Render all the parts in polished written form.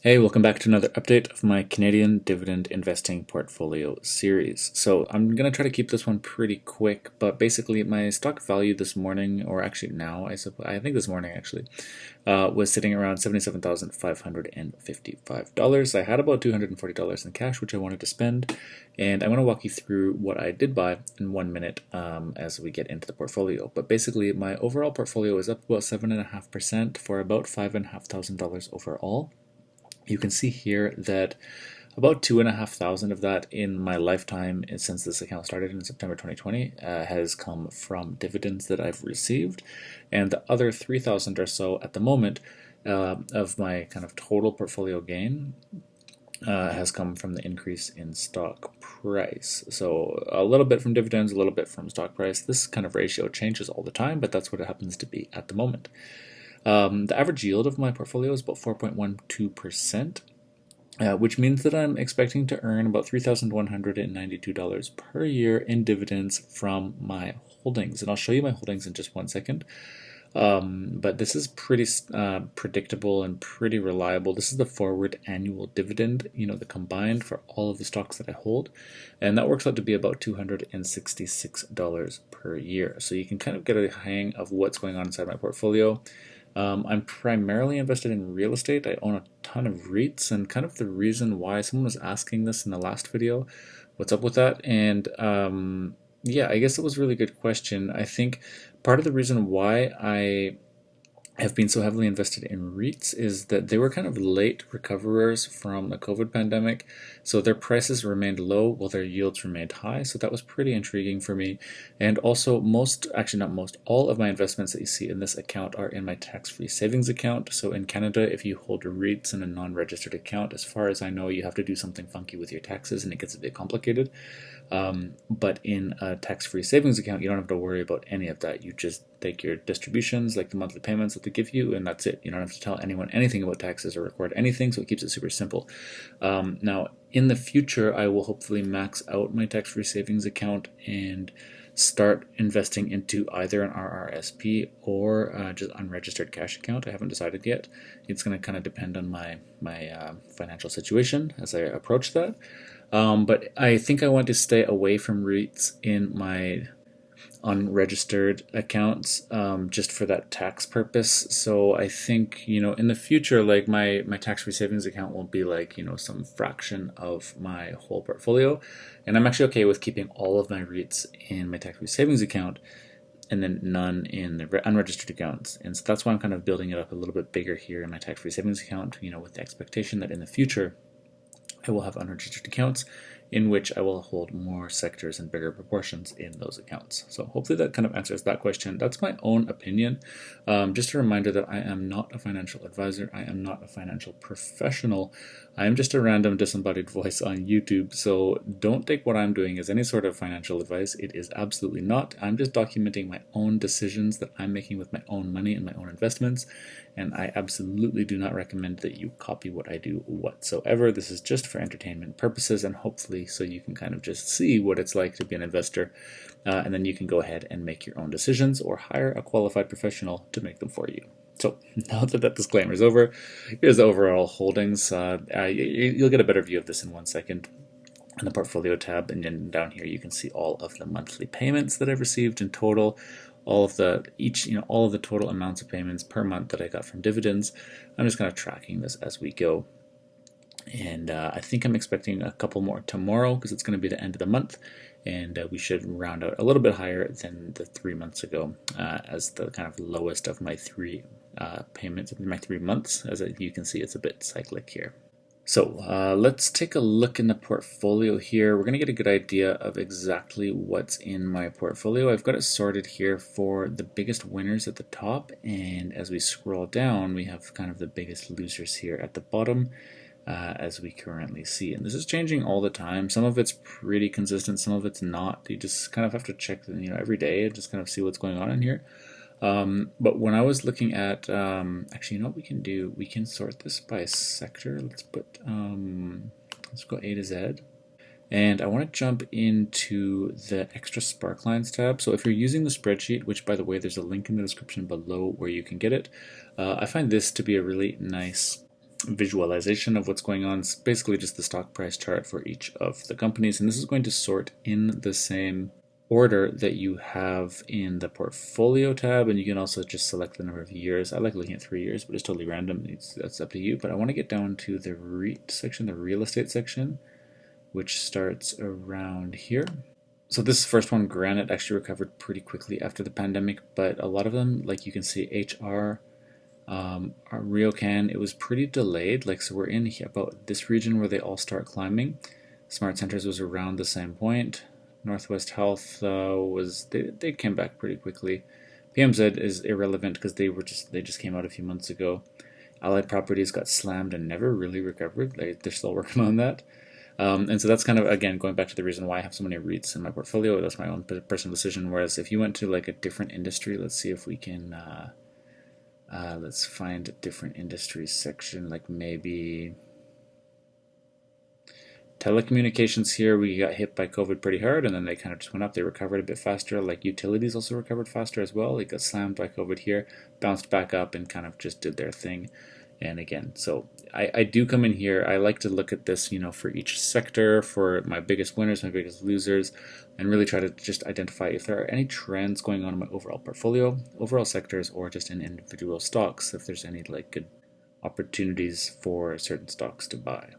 Hey, welcome back to another update of my Canadian dividend investing portfolio series. So I'm going to try to keep this one pretty quick, but basically my stock value this morning, or actually now, I think this morning actually, was sitting around $77,555. I had about $240 in cash, which I wanted to spend, and I'm going to walk you through what I did buy in 1 minute as we get into the portfolio. But basically my overall portfolio is up about 7.5% for about $5,500 overall. You can see here that about 2,500 of that in my lifetime since this account started in September 2020 has come from dividends that I've received, and the other 3,000 or so at the moment of my kind of total portfolio gain has come from the increase in stock price. So a little bit from dividends, a little bit from stock price. This kind of ratio changes all the time, but that's what it happens to be at the moment. The average yield of my portfolio is about 4.12%, which means that I'm expecting to earn about $3,192 per year in dividends from my holdings. And I'll show you my holdings in just 1 second. But this is pretty predictable and pretty reliable. This is the forward annual dividend, the combined for all of the stocks that I hold. And that works out to be about $266 per year. So you can kind of get a hang of what's going on inside my portfolio. I'm primarily invested in real estate. I own a ton of REITs, and kind of the reason why someone was asking this in the last video, what's up with that? And yeah, I guess it was a really good question. I think part of the reason why I have been so heavily invested in REITs is that they were kind of late recoverers from the COVID pandemic. So their prices remained low while their yields remained high. So that was pretty intriguing for me. And also all of my investments that you see in this account are in my tax-free savings account. So in Canada, if you hold REITs in a non-registered account, as far as I know, you have to do something funky with your taxes and it gets a bit complicated. But in a tax-free savings account, you don't have to worry about any of that. You just take your distributions, like the monthly payments that they give you, and that's it. You don't have to tell anyone anything about taxes or record anything, so it keeps it super simple. Now, in the future, I will hopefully max out my tax-free savings account and start investing into either an RRSP or just unregistered cash account. I haven't decided yet. It's going to kind of depend on my financial situation as I approach that. But I think I want to stay away from REITs in my unregistered accounts just for that tax purpose. So I think, in the future, like my tax-free savings account won't be like, some fraction of my whole portfolio. And I'm actually okay with keeping all of my REITs in my tax-free savings account and then none in the unregistered accounts. And so that's why I'm kind of building it up a little bit bigger here in my tax-free savings account, with the expectation that in the future I will have unregistered accounts in which I will hold more sectors and bigger proportions in those accounts. So hopefully that kind of answers that question. That's my own opinion. Just a reminder that I am not a financial advisor. I am not a financial professional. I am just a random disembodied voice on YouTube. So don't take what I'm doing as any sort of financial advice. It is absolutely not. I'm just documenting my own decisions that I'm making with my own money and my own investments. And I absolutely do not recommend that you copy what I do whatsoever. This is just for entertainment purposes and hopefully so you can kind of just see what it's like to be an investor. And then you can go ahead and make your own decisions or hire a qualified professional to make them for you. So now that disclaimer is over, here's the overall holdings. You'll get a better view of this in 1 second. In the portfolio tab, and then down here you can see all of the monthly payments that I've received in total, all of the total amounts of payments per month that I got from dividends. I'm just kind of tracking this as we go. And I think I'm expecting a couple more tomorrow because it's going to be the end of the month, and we should round out a little bit higher than the 3 months ago as the kind of lowest of my three payments in my 3 months. As you can see, it's a bit cyclic here. So let's take a look in the portfolio here. We're going to get a good idea of exactly what's in my portfolio. I've got it sorted here for the biggest winners at the top, and as we scroll down, we have kind of the biggest losers here at the bottom. As we currently see. And this is changing all the time. Some of it's pretty consistent, some of it's not. You just kind of have to check every day and just kind of see what's going on in here. But when I was looking at, actually, what we can do, we can sort this by sector. Let's go A to Z. And I want to jump into the extra sparklines tab. So if you're using the spreadsheet, which by the way, there's a link in the description below where you can get it, I find this to be a really nice visualization of what's going on. It's basically just the stock price chart for each of the companies, and this is going to sort in the same order that you have in the portfolio tab, and you can also just select the number of years. I like looking at 3 years, but it's totally random. That's up to you. But I want to get down to the REIT section, the real estate section, which starts around here. So this first one, Granite, actually recovered pretty quickly after the pandemic, but a lot of them, like you can see, HR, Ryokan, it was pretty delayed. Like, so we're in here, about this region where they all start climbing. Smart Centers was around the same point. Northwest Health they came back pretty quickly. PMZ is irrelevant because they just came out a few months ago. Allied Properties got slammed and never really recovered. They're still working on that. And so that's kind of, again, going back to the reason why I have so many REITs in my portfolio. That's my own personal decision. Whereas if you went to like a different industry, let's see if we can, let's find a different industry section, like maybe telecommunications here. We got hit by COVID pretty hard, and then they kind of just went up. They recovered a bit faster. Like utilities also recovered faster as well. They got slammed by COVID here, bounced back up, and kind of just did their thing. And again, so I do come in here. I like to look at this, for each sector, for my biggest winners, my biggest losers, and really try to just identify if there are any trends going on in my overall portfolio, overall sectors, or just in individual stocks, if there's any like good opportunities for certain stocks to buy.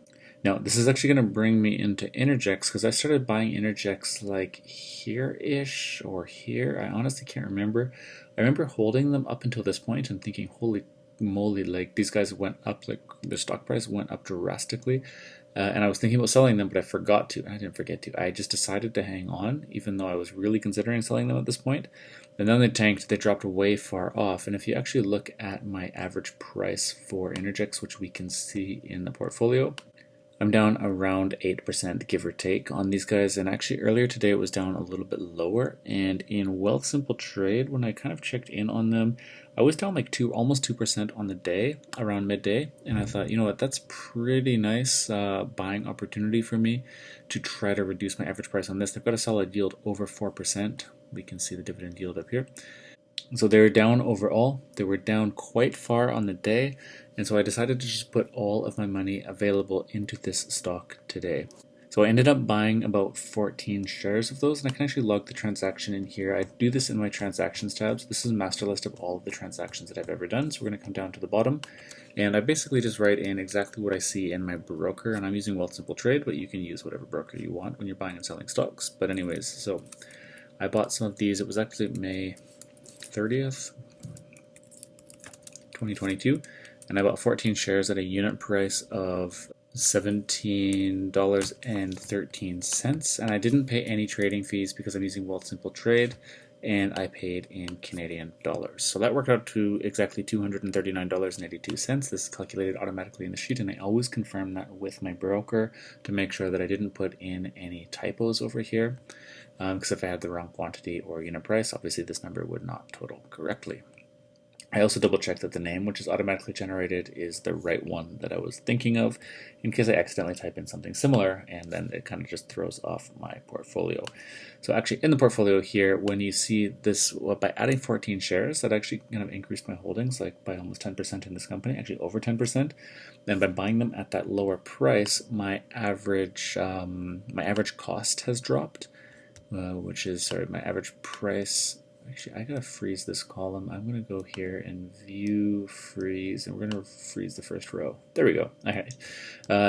Now, this is actually going to bring me into Interjex, because I started buying Interjex like here-ish or here. I honestly can't remember. I remember holding them up until this point and thinking, holy moly, like these guys went up, like the stock price went up drastically. And I was thinking about selling them, but I forgot to. I didn't forget to. I just decided to hang on, even though I was really considering selling them at this point. And then they tanked. They dropped way far off. And if you actually look at my average price for Interjex, which we can see in the portfolio, I'm down around 8%, give or take, on these guys. And actually earlier today it was down a little bit lower. And in Wealthsimple Trade, when I kind of checked in on them, I was down like almost 2% on the day, around midday. And I thought, you know what, that's pretty nice buying opportunity for me to try to reduce my average price on this. They've got a solid yield over 4%. We can see the dividend yield up here. So they were down overall. They were down quite far on the day. And so I decided to just put all of my money available into this stock today. So I ended up buying about 14 shares of those, and I can actually log the transaction in here. I do this in my transactions tabs. This is a master list of all of the transactions that I've ever done. So we're going to come down to the bottom, and I basically just write in exactly what I see in my broker, and I'm using Wealthsimple Trade, but you can use whatever broker you want when you're buying and selling stocks. But anyways, so I bought some of these. It was actually May 30th, 2022, and I bought 14 shares at a unit price of $17.13, and I didn't pay any trading fees because I'm using Wealthsimple Trade, and I paid in Canadian dollars. So that worked out to exactly $239.82. This is calculated automatically in the sheet, and I always confirm that with my broker to make sure that I didn't put in any typos over here, because if I had the wrong quantity or unit price, obviously this number would not total correctly. I also double checked that the name, which is automatically generated, is the right one that I was thinking of, in case I accidentally type in something similar, and then it kind of just throws off my portfolio. So actually in the portfolio here, when you see this, by adding 14 shares, that actually kind of increased my holdings, like by almost 10% in this company, actually over 10%. And by buying them at that lower price, my average cost has dropped, my average price. Actually, I gotta freeze this column. I'm gonna go here and view freeze, and we're gonna freeze the first row. There we go. Okay.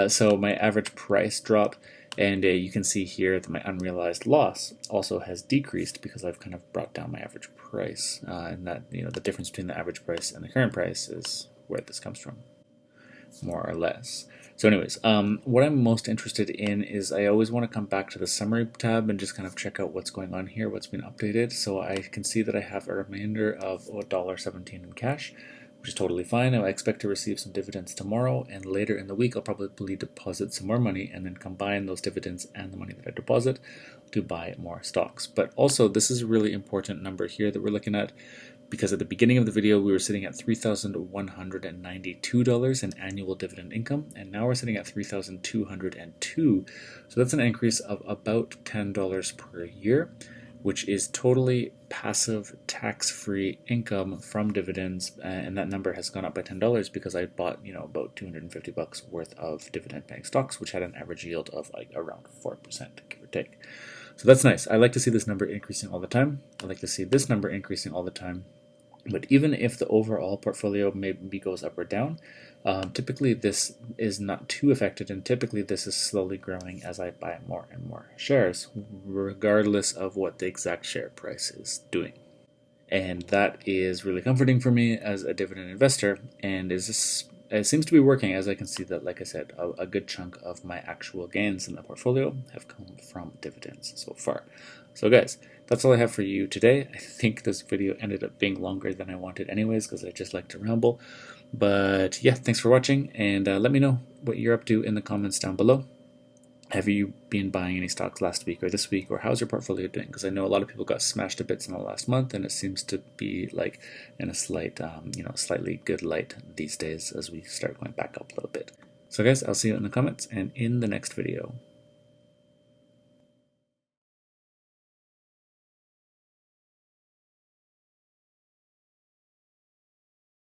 So my average price dropped, and you can see here that my unrealized loss also has decreased because I've kind of brought down my average price, and that the difference between the average price and the current price is where this comes from, more or less. So anyways, what I'm most interested in is I always want to come back to the summary tab and just kind of check out what's going on here, what's been updated. So I can see that I have a remainder of $1.17 in cash, which is totally fine. I expect to receive some dividends tomorrow, and later in the week I'll probably deposit some more money and then combine those dividends and the money that I deposit to buy more stocks. But also, this is a really important number here that we're looking at, because at the beginning of the video we were sitting at $3,192 in annual dividend income, and now we're sitting at $3,202. So that's an increase of about $10 per year, which is totally passive, tax-free income from dividends, and that number has gone up by $10 because I bought, about $250 worth of dividend-paying stocks, which had an average yield of like around 4%, give or take. So that's nice. I like to see this number increasing all the time. I like to see this number increasing all the time. But even if the overall portfolio maybe goes up or down, typically this is not too affected, and typically this is slowly growing as I buy more and more shares, regardless of what the exact share price is doing. And that is really comforting for me as a dividend investor, and it seems to be working, as I can see that, like I said, a good chunk of my actual gains in the portfolio have come from dividends so far. So guys, that's all I have for you today. I think this video ended up being longer than I wanted anyways, because I just like to ramble. But yeah, thanks for watching, and let me know what you're up to in the comments down below. Have you been buying any stocks last week or this week, or how's your portfolio doing? Because I know a lot of people got smashed to bits in the last month, and it seems to be like in a slight, slightly good light these days as we start going back up a little bit. So guys, I'll see you in the comments and in the next video.